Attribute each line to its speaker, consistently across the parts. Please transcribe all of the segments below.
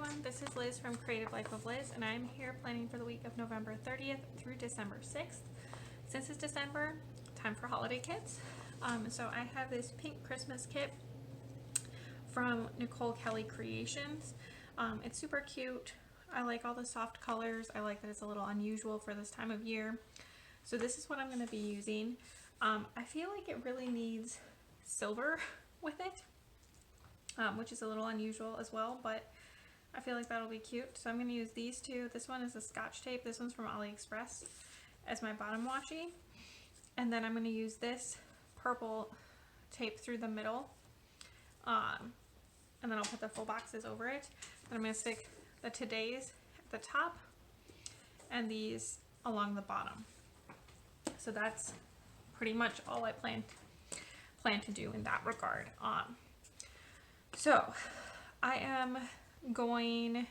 Speaker 1: everyone, this is Liz from Creative Life of Liz, and I'm here planning for the week of November 30th through December 6th. Since it's December, time for holiday kits. So I have this pink Christmas kit from Nicole Creations. It's super cute. I like all the soft colors. I like that it's a little unusual for this time of year. So this is what I'm going to be using. I feel like it really needs silver with it. Which is a little unusual as well, but I feel like that'll be cute. So I'm going to use these two. This one is a Scotch tape. This one's from AliExpress as my bottom washi. And then I'm going to use this purple tape through the middle. And then I'll put the full boxes over it. Then I'm going to stick the Today's at the top and these along the bottom. So that's pretty much all I plan to do in that regard. So I am going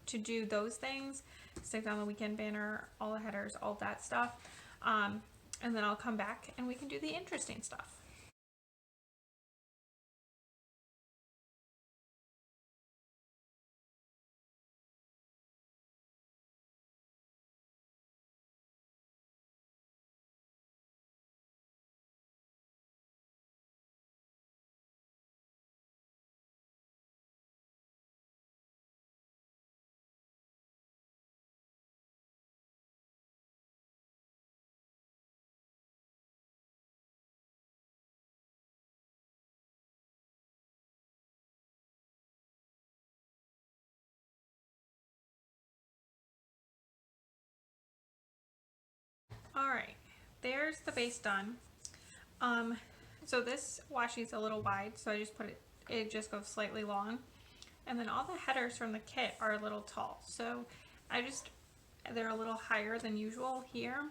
Speaker 1: to do those things, stick down the weekend banner, all the headers, all that stuff, and then I'll come back and we can do the interesting stuff. Alright, there's the base done. So this washi is a little wide, so I just put it just goes slightly long. And then all the headers from the kit are a little tall, so they're a little higher than usual here.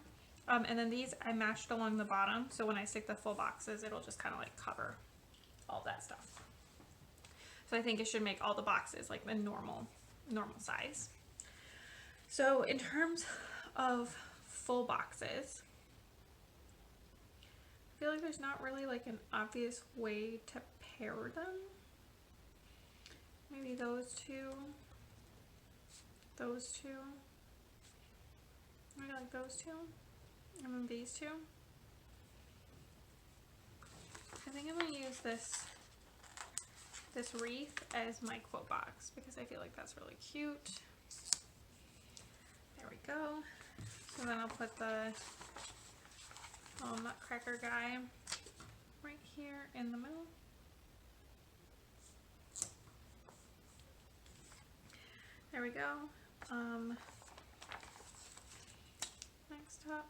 Speaker 1: And then these I matched along the bottom, so when I stick the full boxes, it'll just kind of like cover all that stuff. So I think it should make all the boxes like the normal size. So in terms of full boxes, I feel like there's not really like an obvious way to pair them. Maybe those two, maybe like those two, and then these two. I think I'm gonna use this wreath as my quote box because I feel like that's really cute. There we go. So then I'll put the little nutcracker guy right here in the middle. There we go. Next up,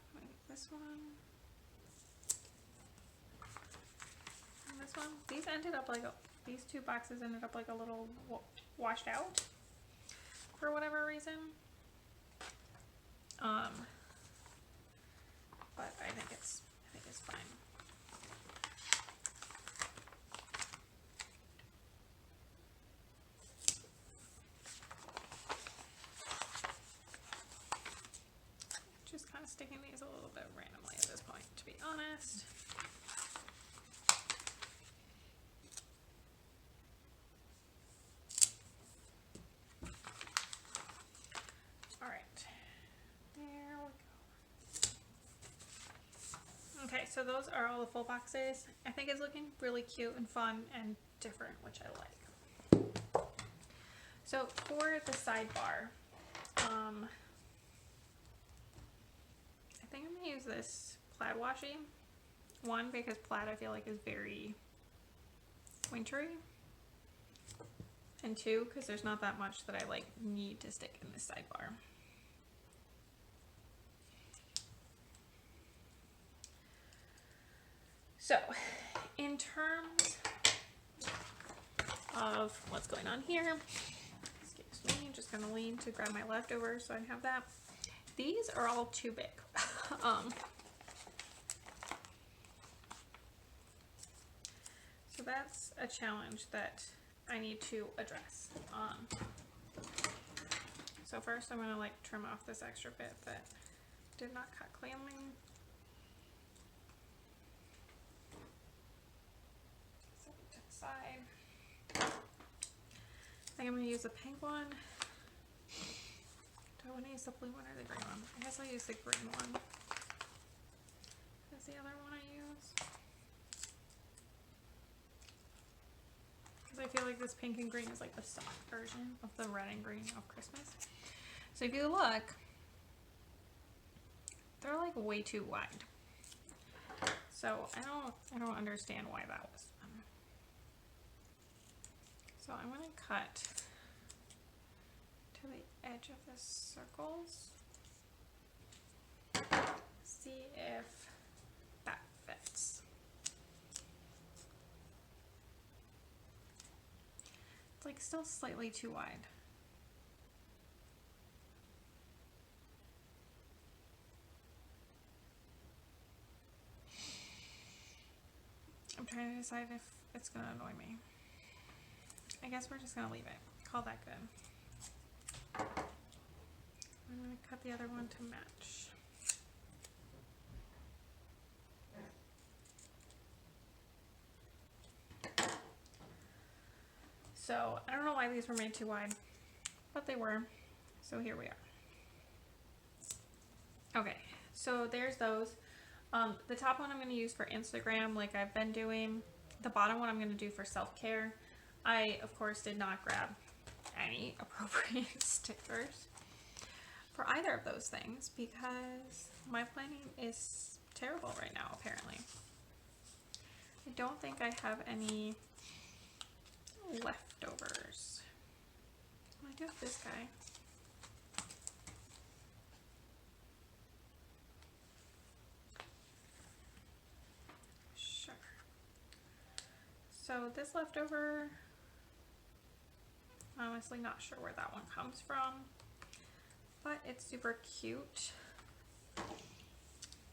Speaker 1: this one. And this one. These ended up like these two boxes ended up like a little washed out for whatever reason. But I think it's fine. Just kind of sticking these a little bit randomly at this point, to be honest. Okay, so those are all the full boxes. I think it's looking really cute and fun and different, which I like. So for the sidebar, I think I'm gonna use this plaid washi. One, because plaid I feel like is very wintry. And two, because there's not that much that I like need to stick in this sidebar. So, in terms of what's going on here, excuse me, I'm just going to lean to grab my leftovers so I have that. These are all too big. So that's a challenge that I need to address. So first I'm going to like trim off this extra bit that did not cut cleanly. Side. I think I'm going to use a pink one Do I want to use the blue one or the green one? I guess I'll use the green one. That's the other one I use. Because I feel like this pink and green is like the soft version of the red and green of Christmas. So if you look, they're like way too wide. So I don't understand why that was done. So I'm going to cut to the edge of the circles. See if that fits. It's like still slightly too wide. I'm trying to decide if it's going to annoy me. I guess we're just going to leave it. Call that good. I'm going to cut the other one to match. So I don't know why these were made too wide, but they were. So here we are. Okay, so there's those. The top one I'm going to use for Instagram like I've been doing. The bottom one I'm going to do for self-care. I, of course, did not grab any appropriate stickers for either of those things because my planning is terrible right now, apparently. I don't think I have any leftovers. I do have this guy. Sure. So this leftover, honestly not sure where that one comes from, but it's super cute.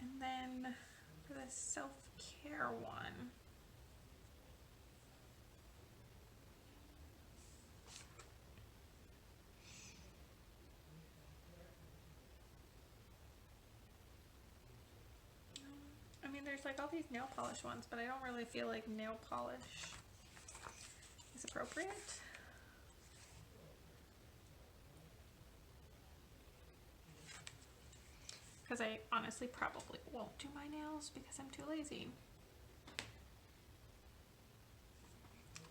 Speaker 1: And then for the self-care one, I mean, there's like all these nail polish ones, but I don't really feel like nail polish is appropriate. Because I honestly probably won't do my nails because I'm too lazy.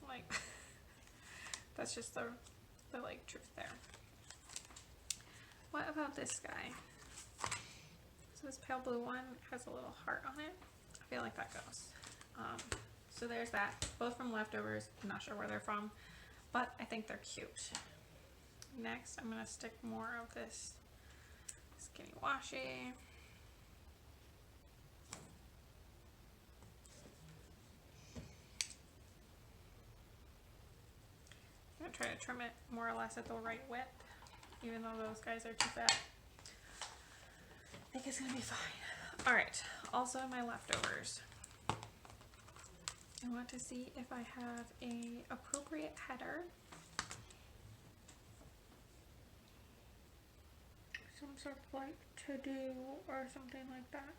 Speaker 1: Like, that's just the like truth there. What about this guy? So this pale blue one has a little heart on it. I feel like that goes. So there's that. Both from leftovers. I'm not sure where they're from, but I think they're cute. Next, I'm going to stick more of this skinny washi. I'm going to try to trim it more or less at the right width, even though those guys are too fat. I think it's going to be fine. Alright, also my leftovers. I want to see if I have a appropriate header. Some sort of like to-do or something like that.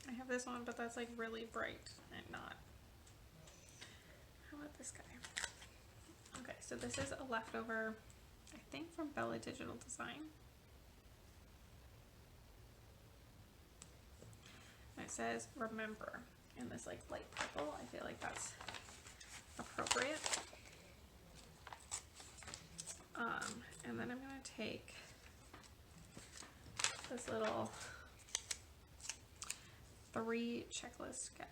Speaker 1: I have this one, but that's like really bright and not. How about this guy? Okay, so this is a leftover, I think from Bella Digital Design. And it says remember in this like light purple. I feel like that's appropriate. And then I'm going to take this little 3 checklist guy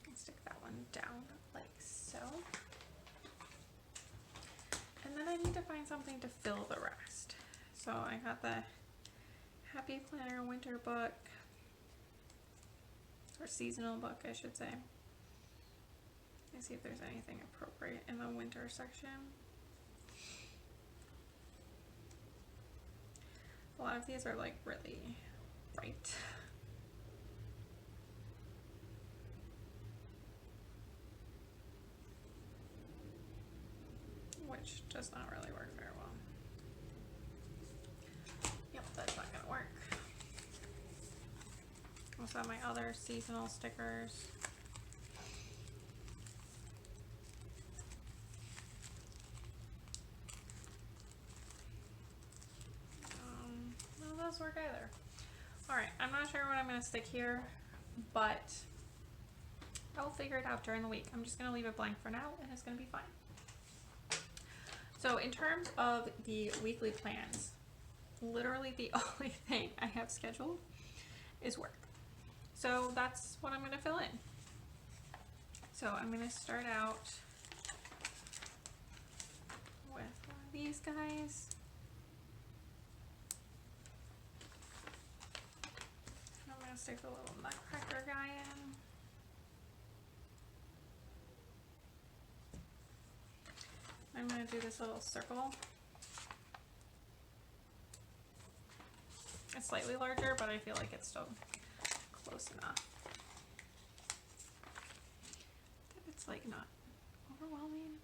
Speaker 1: and stick that one down like so. And then I need to find something to fill the rest. So I got the Happy Planner winter book, or seasonal book I should say. Let's see if there's anything appropriate in the winter section. A lot of these are like really bright. Which does not really work very well. Yep, that's not gonna work. Also have my other seasonal stickers. None of those work either. Alright, I'm not sure what I'm going to stick here, but I'll figure it out during the week. I'm just going to leave it blank for now, and it's going to be fine. So in terms of the weekly plans, literally the only thing I have scheduled is work. So that's what I'm going to fill in. So I'm going to start out with one of these guys. I'm going to stick the little nutcracker guy in. I'm going to do this little circle. It's slightly larger, but I feel like it's still close enough. It's like not overwhelming.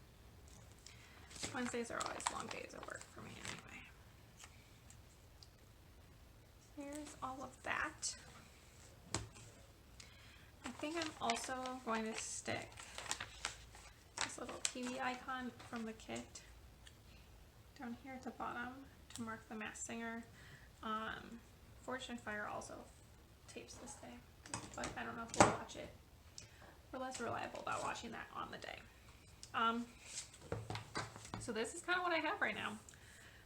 Speaker 1: Wednesdays are always long days at work for me anyway. There's all of that. I think I'm also going to stick this little TV icon from the kit down here at the bottom to mark the Masked Singer. Fortune Fire also tapes this day, but I don't know if we'll watch it. We're less reliable about watching that on the day. So this is kind of what I have right now.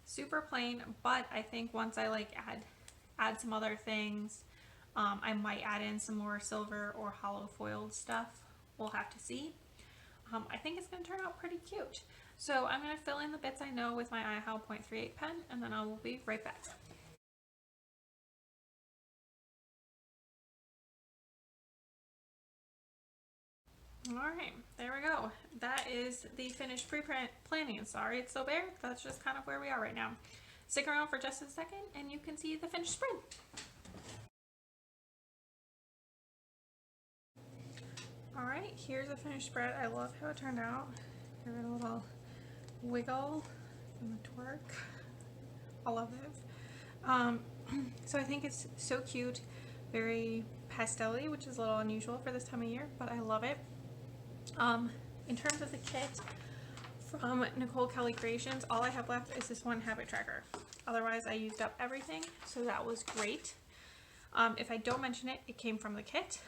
Speaker 1: Super plain, but I think once I like add some other things, I might add in some more silver or hollow foiled stuff. We'll have to see. I think it's going to turn out pretty cute. So I'm going to fill in the bits I know with my iHow 0.38 pen, and then I will be right back. Alright, there we go. That is the finished pre-print planning. Sorry it's so bare, that's just kind of where we are right now. Stick around for just a second and you can see the finished spread. Alright, here's the finished spread. I love how it turned out. Give it a little wiggle and the twerk. I love it. So I think it's so cute, very pastel-y, which is a little unusual for this time of year, but I love it. In terms of the kit from Nicole Kelly Creations, all I have left is this one habit tracker. Otherwise, I used up everything, so that was great. If I don't mention it, it came from the kit.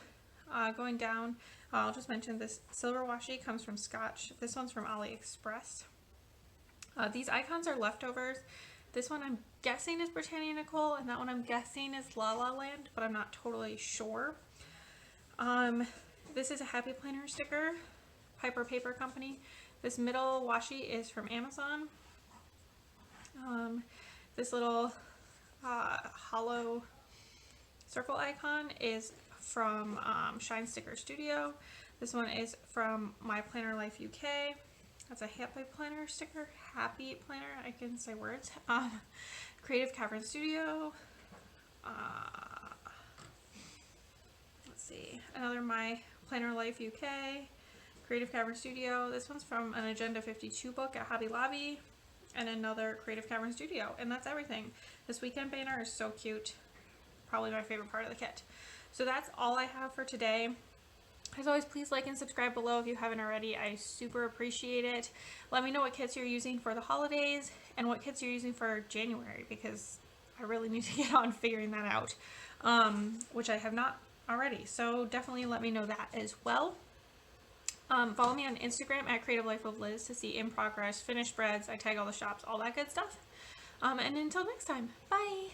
Speaker 1: Going down, I'll just mention this silver washi comes from Scotch. This one's from AliExpress. These icons are leftovers. This one I'm guessing is Britannia Nicole, and that one I'm guessing is La La Land, but I'm not totally sure. This is a Happy Planner sticker, Piper Paper Company. This middle washi is from Amazon. This little hollow circle icon is from Shine Sticker Studio. This one is from My Planner Life UK. That's a Happy Planner sticker. Happy Planner, I can say words. Creative Cavern Studio. Let's see, another My Planner Life UK. Creative Cavern Studio. This one's from an Agenda 52 book at Hobby Lobby. And another Creative Cavern Studio. And that's everything. This weekend banner is so cute. Probably my favorite part of the kit. So that's all I have for today. As always, please like and subscribe below if you haven't already. I super appreciate it. Let me know what kits you're using for the holidays and what kits you're using for January, because I really need to get on figuring that out, which I have not already. So definitely let me know that as well. Follow me on Instagram at Creative Life of Liz to see in progress, finished spreads. I tag all the shops, all that good stuff. And until next time, bye!